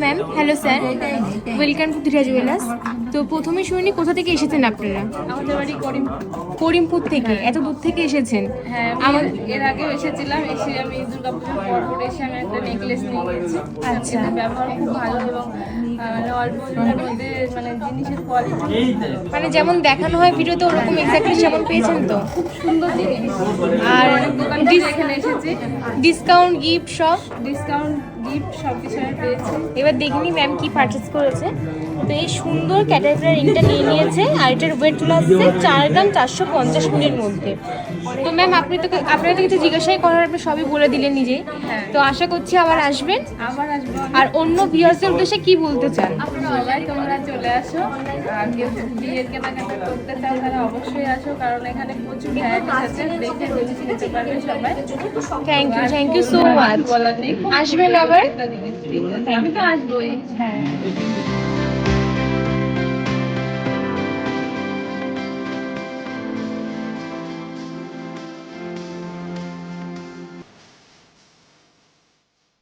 Ma'am, hello sir, welcome to Dhira Jewellers. তো প্রথমে শুনি কোথা থেকে এসেছেন আপনারা? আমাদের বাড়ি করিমপুর থেকে? এত দূর থেকে এসেছেন? হ্যাঁ, আমার এর আগেও এসেছিলাম। এসে আমি দুর্গাপুজোর পর এসে আমি একটা নেকলেস নিয়ে গেছি। আচ্ছা। এটার ব্যবহার খুব ভালো এবং মানে অল্প দিনের মধ্যে মানে জিনিসের কোয়ালিটি মানে যেমন দেখানো হয় ভিডিওতে ওরকম এক্স্যাক্টলি সেমন পেয়েছেন তো? খুব সুন্দর জিনিস। আর অনেক দোকান এখানে এসেছি, ডিসকাউন্ট গিফট সব? ডিসকাউন্ট গিফট সব কিছু আমি পেয়েছি। এবার দেখিনি ম্যাম কি পারচেস করেছে। তো এই সুন্দর ক্যাটারপিলার রিংটা নিয়ে নিয়েছে, আর এটার ওয়েট চলে আসছে 4 গ্রাম 450 মিলির মধ্যে। তো ম্যাম আপনারা তো কিছু জিজ্ঞাসাই করার, আপনি সবই বলে দিলেন নিজেই। হ্যাঁ। তো আশা করছি আবার আসবেন। আবার আসবো। আর অন্য ভিউয়ার্সদের উদ্দেশ্যে কি বলতে চান? সবাই তোমরা চলে আসো, আর কেউ বিয়ের কেনাকাটা করতে চাও তারা অবশ্যই আসো, কারণ এখানে প্রচুর ভ্যারাইটিস আছে, দেখে জিনিস নিতে পারবে সবাই। Thank you so much. বলার নেই, আসবেন আবার। আমি তো আসবোই। হ্যাঁ।